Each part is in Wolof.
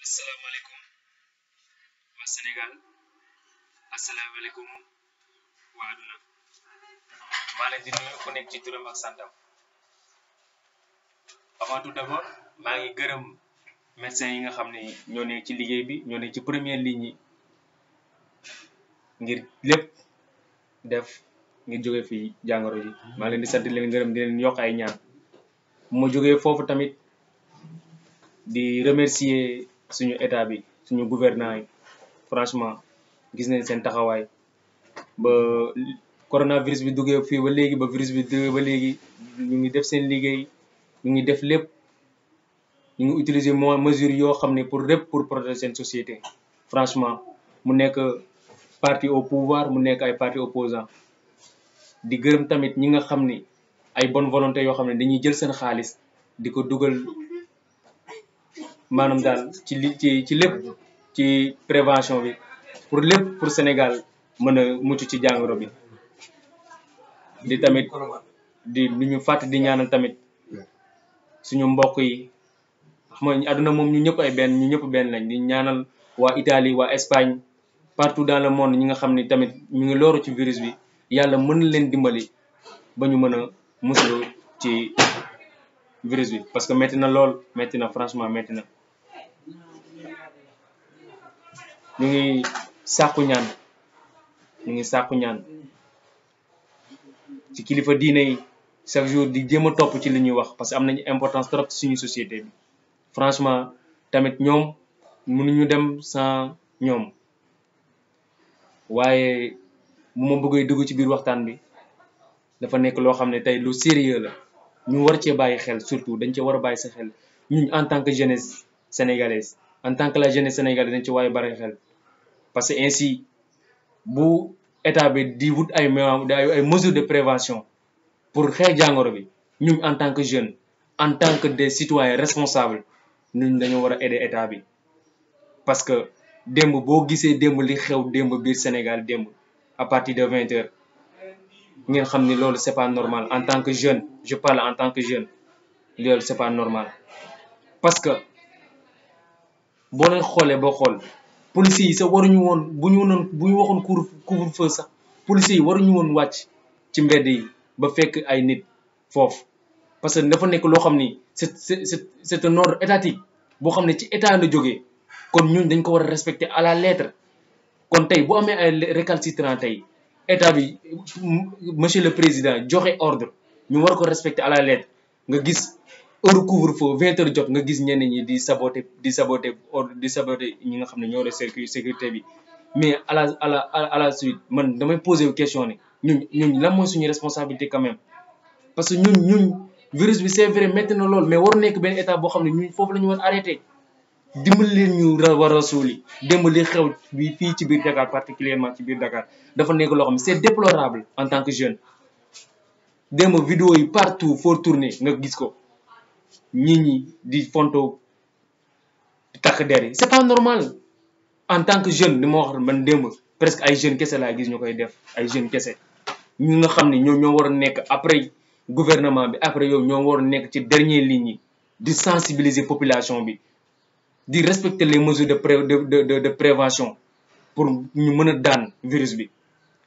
asalaamaaleykum waa Sénégal asalaamaaleykum waa àdduna maa leen di nuyu ku nekk ci turam ak santam avant tout d'abord maa ngi gërëm médecins yi nga xam ne ñoo nekk ci liggéey bi ñoo nekk ci première ligne yi ngir lépp def ngir jóge fi jàngoro ji maa leen di sant leen gërëm di leen yokk ay ñaan bu ma jógee foofu tamit di remercier suñu état bi suñu gouvernement yi franchement gis nañ seen taxawaay ba coronavirus bi duggee fii ba léegi ba virus bi duggee ba léegi ñu ngi def seen liggéey ñu ngi def lépp ñu ngi utiliser mesures yoo xam ne pour lépp pour protéger seen société franchement mu nekk parti au pouvoir mu nekk ay parti opposant di gërëm tamit ñi nga xam ni ay bonne volonté yoo xam ne dañuy jël seen xaalis di ko dugal maanaam daal ci lépp ci prévention bi pour lépp pour Sénégal mën a mucc ci jàngoro bi di tamit di ñu fàtt di ñaanal tamit suñu mbokk yi mooy àdduna moom ñu ñëpp ay benn ñu ñëpp benn lañ di ñaanal waa Italie waa Espagne partout dans le monde ñi nga xam ni tamit ñu ngi looru ci virus bi yàlla mën na leen dimbali ba ñu mën a muslu ci virus bi parce que métti na lool métti na franchement métti na ñu ngi sàkku ñaan ci kilifa diine yi chaque jour di jéem a topp ci li ñuy wax parce que am nañu importance trop ci suñu société bi franchement tamit ñoom mënuñu dem sans ñoom waaye bu ma bëggee dugg ci biir waxtaan bi dafa nekk loo xam ne tey lu sérieux la ñu war cee bàyyi xel surtout dañ cee war a bàyyi sa xel ñun en tant que jeunesse sénégalaise en tant que la jeunesse sénégalaise dañ ci war a bàyyi xel parce que ainsi bu état bi di wut ay mesures de prévention pour xeex jàngoro bi ñun en tant que jeune en tant que des citoyens responsables ñun dañoo war a aider état bi parce que démb boo gisee démb li xew démb biir Sénégal démb à partir de 20 heures ngeen xam ni loolu c'est pas normal en tant que jeune je parle en tant que jeune loolu c'est pas normal parce que boo leen xoolee boo xool policiers yi sax waruñu woon bu ñu waxoon couvre-feu sax policiers yi waruñu woon wàcc ci mbedd yi ba fekk ay nit foofu parce que dafa nekk loo xam ni c'est un ordre étatique boo xam ne ci état la jógee kon ñun dañ ko war a respecter à la lettre kon tey bu amee ay récalcitrant tey état bi monsieur le président joxe ordre ñu war ko respecter à la lettre nga gis heure couvre-feu 20 heures jot nga gis ñenn ñi di saboter ordre di saboter ñi nga xam ne ñoo sécurité bi mais à la suite man damay poser question ne ñun lan mooy suñu responsabilité quand même parce que ñun virus bi c'est vrai métti na lool mais waru nekk benn état boo xam ne ñun foofu la ñu war arrêté dimbali leen ñu war a suuli démb li xew bi fii ci biir Dakar particulièrement ci biir Dakar dafa nekk loo xam ne c'est déplorable en tant que jeune démb vidéo yi partout foo tourner nga gis ko nit ñi di fonto takk der yi c'est pas normal en tant que jeune li ma wax man démb presque ay jeunes kese laa gis ñu koy def ay jeunes kese ñu nga xam ne ñoo war a nekk après gouvernement bi après yow ñoo war a nekk ci dernière ligne yi di sensibiliser population bi di respecter les mesures de prévention pour ñu mën a daan virus bi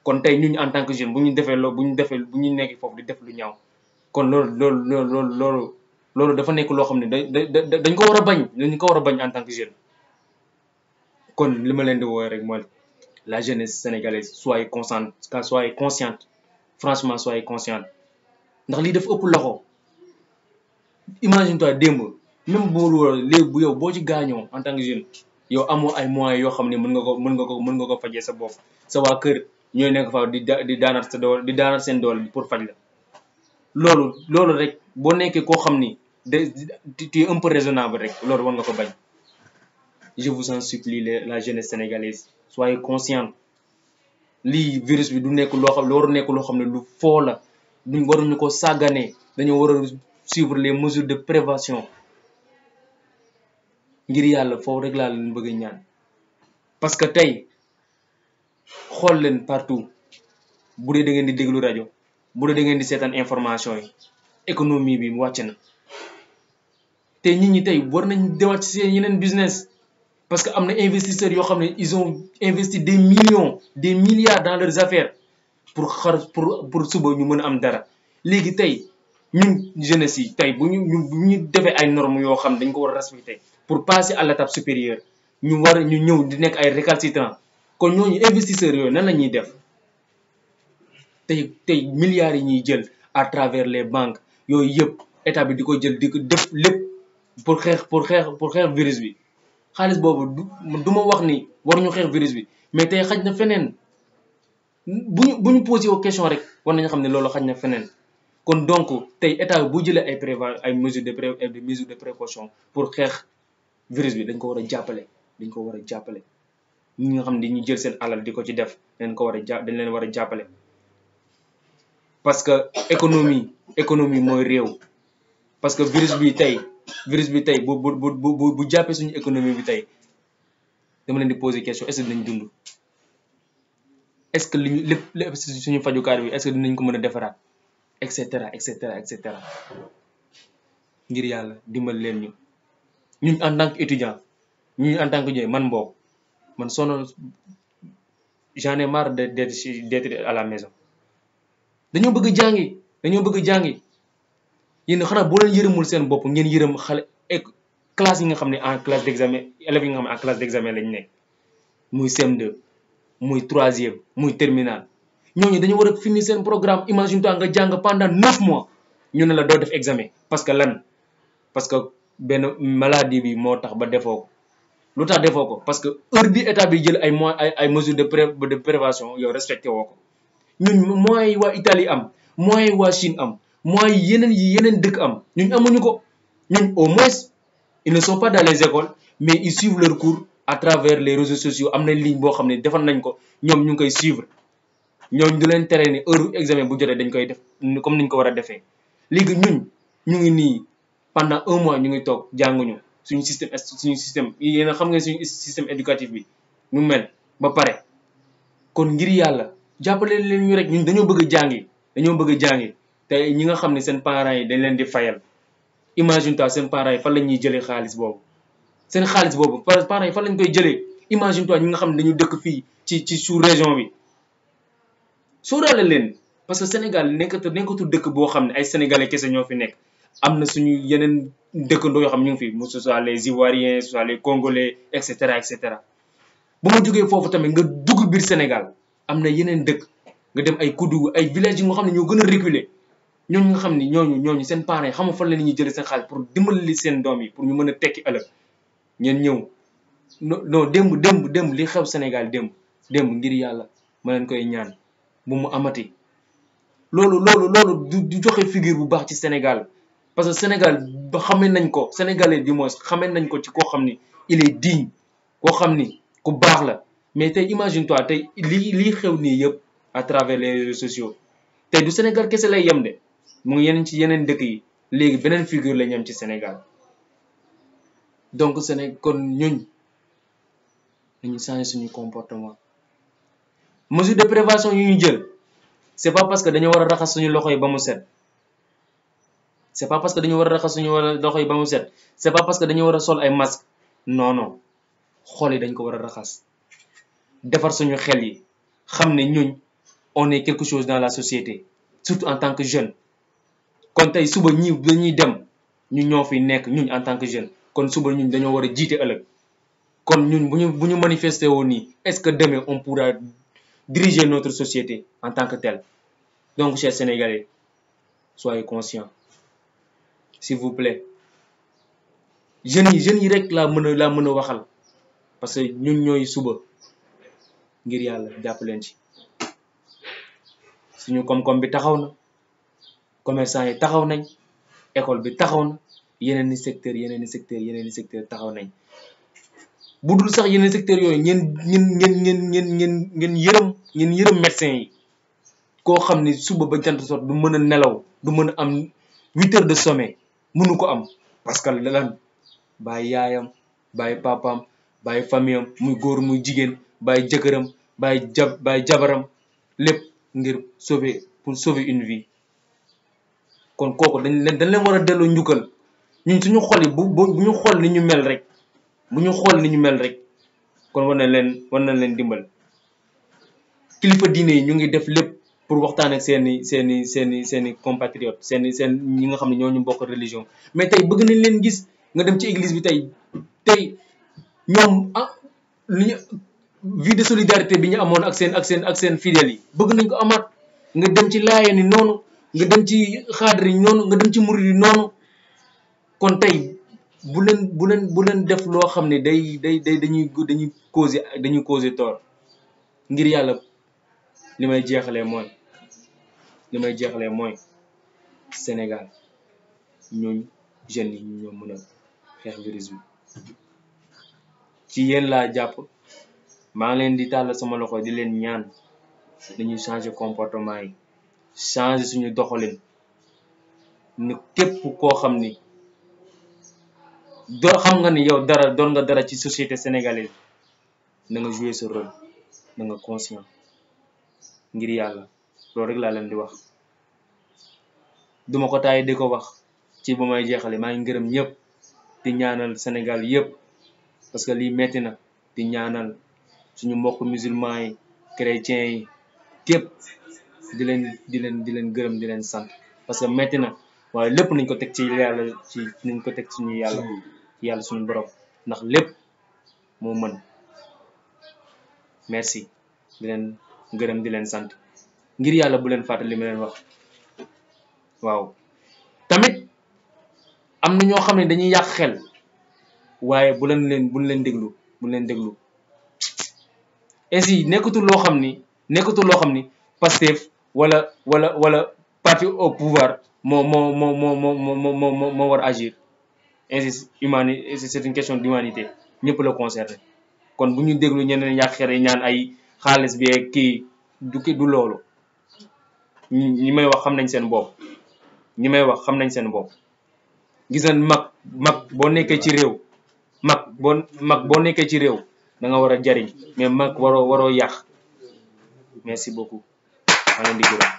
kon tey ñun en tant que jeune bu ñu nekkee foofu di def lu ñaaw kon loolu dafa nekk loo xam ne dañ ko war a bañ en tant que jeune kon li ma leen di woowee rek mooy la jeunesse sénégalaise soyez consciente franchement soyez consciente ndax lii dafa ëpp loxo imagine toi démb même léegi bu yow boo ci gaañoo en tant que jeune yow amoo ay moyens yoo xam ne mën nga ko fajee sa bopp sa waa kër ñooy nekk fa di daanaat seen doole pour faj la loolu rek boo nekkee koo xam ni tu es un peu raisonnable rek loolu war nga ko bañ je vous en supplie la jeunesse sénégalaise soyez conscient lii virus bi du nekk waru nekk loo xam ne lu foo la waruñu ko sàgganee dañoo war a suivre les mesures de prévention ngir yàlla foofu rek laa leen bëgg ñaan parce que tey xool leen partout bu dee da ngeen di déglu rajo bu dee da ngeen di seetaan information yi économie bi wàcc na te nit ñi tey war nañ demaat ci seen yeneen business parce que am na investisseurs yoo xam ne ils ont investi des millions des milliards dans leurs affaires pour suba ñu mën a am dara léegi tey ñun jeunesse yi tey bu ñu defee ay normes yoo xam ne dañ ko war a respecter pour passer à l'étape supérieure ñu ñëw di nekk ay récalcitrants kon ñooñu investisseurs yooyu nan la ñuy def tey milliards yi ñuy jël à travers les banques yooyu yëpp état bi di ko jël di ko def lépp pour xeex virus bi xaalis boobu du ma wax ni waruñu xeex virus bi mais tey xaj na feneen bu ñu posé aux questions rek war nañu xam ne loolu xaj na feneen kon donc tey état bu jëlee ay mesures de précaution pour xeex virus bi dañ ko war a jàppale ñi nga xam ne dañuy jël seen alal di ko ci def dañ leen war a jàppale parce que économie mooy réew parce que virus bi tey bu jàppee suñu économie bi tey dama leen di poser question est-ce que dinañ dund est-ce que lépp suñu fajukaay bi est-ce que dinañ ko mën a defaraat et cetera ngir yàlla dimbal leen ñu ñun en tant que étudiant man sonn j'en ai marre d'être à la maison dañoo bëgg jàngi yéen xanaa boo leen yërëmul seen bopp ngeen yërëm xale classe yi nga xam ne en classe d'examen élèves yi nga xam ne en classe d'examen lañ nekk muy CM2 muy 3e muy terminale ñooñu dañu war a finir seen programme imagine toi nga jàng pendant 9 mois ñu ne la doo def examen parce que benn maladie bi moo tax ba defoo ko lu tax defoo ko parce que heure bi état bi jël ay mesures de prévention yow respecté woo ko ñun moyens yi waa Italie am moyens yi waa Chine am moyens yi yeneen dëkk am ñun amuñu ko ñun au moins ils ne sont pas dans les écoles mais ils suivent leurs cours à travers les réseaux sociaux am na ligne boo xam ne defal nañ ko ñoom ñu ngi koy suivre ñoom du leen tere ni heure examen bu jotee dañ koy def comme niñ ko war a defee léegi ñun ñu ngi nii pendant 1 mois ñu ngi toog jànguñu suñu système yéen a xam nga suñu système éducatif bi mu mel ba pare kon ngir yàlla jàppale leen ñu rek ñun dañoo bëgg a jàngi te ñi nga xam ne seen parents yi dañ leen di fayal imagine toi seen parents yi fan la ñuy jëlee xaalis boobu seen xaalis boobu parents yi fan lañ koy jëlee imagine toi ñi nga xam ne dañu dëkk fii ci sous région bi sóoraale leen parce que Sénégal nekkatul dëkk boo xam ne ay sénégalais kese ñoo fi nekk am na suñu yeneen dëkkandoo yoo xam ne ñu ngi fi mu ce soit les Ivoiriens ce soit les Congolais et cetera bu ma jógee foofu tamit nga dugg biir Sénégal am na yeneen dëkk nga dem ay Koudougou ay villages yi nga xam ne ñoo gën a reculé ñooñu nga xam ne ñooñu seen parents yi xam nga fan la ñuy jëlee seen xaalis pour dimbali seen doom yi pour ñu mën a tekki ëllëg ngeen ñëw non démb li xew Sénégal démb ngir yàlla ma leen koy ñaan bu mu amati loolu du joxe figure bu baax ci Sénégal parce que Sénégal ba xamee nañ ko Sénégalais du moins xamee nañ ko ci koo xam ni il est digne koo xam ni ku baax la mais tey imagine toi tey lii xew nii yëpp à travers les réseaux sociaux tey du Sénégal kese lay yem de mu ngi ci yeneen dëkk yi léegi beneen figure la ñu am ci Sénégal donc kon ñun dañu changer suñu comportement mesure de prévention yu ñu jël c'est pas parce que dañoo war a raxas suñu loxo yi ba mu set c'est pas parce que dañu war a raxas suñu loxo yi ba mu set c'est pas parce que dañu war a sol ay masque non xool yi dañ ko war a raxas defar suñu xel yi xam ne ñun on est quelque chose dans la société surtout en tant que jeune kon tey suba dañuy dem ñun ñoo fi nekk ñun en tant que jeune kon suba ñun dañoo war a jiite ëllëg kon ñun bu ñu manifester woon nii est-ce que demain on pourra diriger notre société en tant que tel donc chers Sénégalais soyez conscients s'il vous plaît jeunes yi rek laa mën a waxal parce que ñun ñooy suba ngir yàlla jàpp leen ci suñu koom-koom bi taxaw na commerçant yi taxaw nañ école bi taxaw na yeneen i secteur taxaw nañ bu dul sax yeneen secteurs yooyu ngeen yërëm médecin yi koo xam ni suba ba jant sot du mën a nelaw du mën a am 8 heures de sommeil mënu ko am parce que lan bàyyi yaayam bàyyi papaam bàyyi famille am muy góor muy jigéen bàyyi jëkkëram bàyyi jabaram lépp ngir pour sauver une vie kon kooku dañ leen war a delloo njukkal ñun suñu xol yi bu ñu xool ni ñu mel rek kon war nañ leen dimbal. kilifa diine yi ñu ngi def lépp pour waxtaan ak seeni compatriotes seen ñi nga xam ne ñoo ñu bokk religion mais tey bëgg nañ leen gis nga dem ci église bi tey ñoom li vie de solidarité bi ñu amoon ak seen fidèles yi bëgg nañ ko amaat. nga dem ci laayeen yi noonu nga dem ci xaadar yi noonu nga dem ci murid yi noonu kon tey bu leen def loo xam ne dañuy causer tort ngir yàlla. li may jeexalee mooy Sénégal ñooñ jeunes yi ñoo mën a xeex virus bi ci yéen laa jàpp maa ngi leen di tàllal sama loxo di leen ñaan dañuy changer comportement yi changer suñu doxalin ni képp koo xam ni xam nga ni yow doon nga dara ci société sénégalaise na nga jouer ce rôle na nga conscient ngir yàlla loolu rek laa leen di wax duma ko taay di ko wax ci ba may jeexale maa ngi gërëm ñëpp di ñaanal Sénégal yëpp parce que lii metti na di ñaanal suñu mbokk musulman yi chrétiens yi képp di leen gërëm di leen sant parce que metti na waaye lépp nañ ko teg ci suñu yàlla suñu borom ndax lépp moo mën merci di leen gërëm di leen sant ngir yàlla bu leen fàttali li ma leen wax waaw tamit am na ñoo xam ne dañuy yàq xel waaye buñ leen déglu ainsi nekkatul loo xam ni Pastef wala parti au pouvoir moo war agir ainsi c'est une question d'humanité ñëpp la concerné kon bu ñu déglu ñeneen yàq xel yi ñaan ay xaalis bi ak kii du loolu ñi may wax xam nañ seen bopp gis nañ mag boo nekkee ci réew boo nekkee ci réew da nga war a jariñ mais mag waroo yàq merci beaucoup maa leen di gërëm